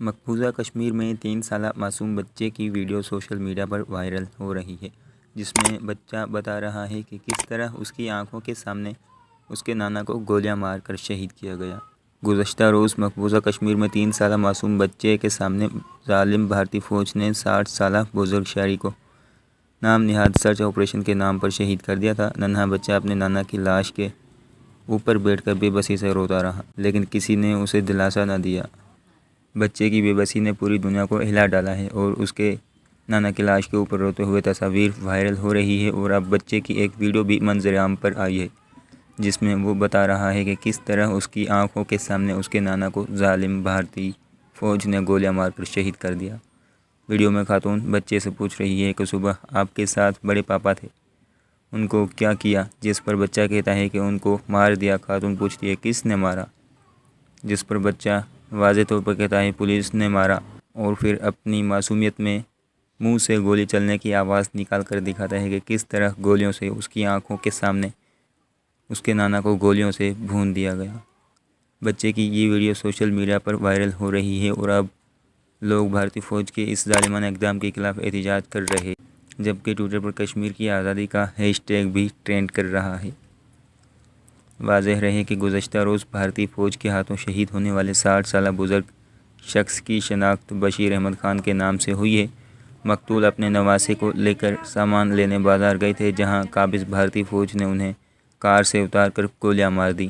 مقبوضہ کشمیر میں 3 سالہ معصوم بچے کی ویڈیو سوشل میڈیا پر وائرل ہو رہی ہے، جس میں بچہ بتا رہا ہے کہ کس طرح اس کی آنکھوں کے سامنے اس کے نانا کو گولیاں مار کر شہید کیا گیا۔ گزشتہ روز مقبوضہ کشمیر میں 3 سالہ معصوم بچے کے سامنے ظالم بھارتی فوج نے 60 سالہ بزرگ شہری کو نام نہاد سرچ آپریشن کے نام پر شہید کر دیا تھا۔ ننھا بچہ اپنے نانا کی لاش کے اوپر بیٹھ کر بے بسی سے روتا رہا، لیکن کسی نے اسے دلاسا نہ دیا۔ بچے کی بے بسی نے پوری دنیا کو ہلا ڈالا ہے اور اس کے نانا کی لاش کے اوپر روتے ہوئے تصاویر وائرل ہو رہی ہے، اور اب بچے کی ایک ویڈیو بھی منظر عام پر آئی ہے، جس میں وہ بتا رہا ہے کہ کس طرح اس کی آنکھوں کے سامنے اس کے نانا کو ظالم بھارتی فوج نے گولیاں مار کر شہید کر دیا۔ ویڈیو میں خاتون بچے سے پوچھ رہی ہے کہ صبح آپ کے ساتھ بڑے پاپا تھے، ان کو کیا کیا؟ جس پر بچہ کہتا ہے کہ ان کو مار دیا۔ خاتون پوچھتی ہے کس نے مارا؟ جس پر بچہ واضح طور پر کہتا ہے پولیس نے مارا، اور پھر اپنی معصومیت میں منہ سے گولی چلنے کی آواز نکال کر دکھاتا ہے کہ کس طرح گولیوں سے اس کی آنکھوں کے سامنے اس کے نانا کو گولیوں سے بھون دیا گیا۔ بچے کی یہ ویڈیو سوشل میڈیا پر وائرل ہو رہی ہے اور اب لوگ بھارتی فوج کے اس ظالمانہ اقدام کے خلاف احتجاج کر رہے ہیں، جبکہ ٹویٹر پر کشمیر کی آزادی کا ہیش ٹیگ بھی ٹرینڈ کر رہا ہے۔ واضح رہے کہ گزشتہ روز بھارتی فوج کے ہاتھوں شہید ہونے والے 60 سالہ بزرگ شخص کی شناخت بشیر احمد خان کے نام سے ہوئی ہے۔ مقتول اپنے نواسے کو لے کر سامان لینے بازار گئے تھے، جہاں قابض بھارتی فوج نے انہیں کار سے اتار کر گولیاں مار دیں۔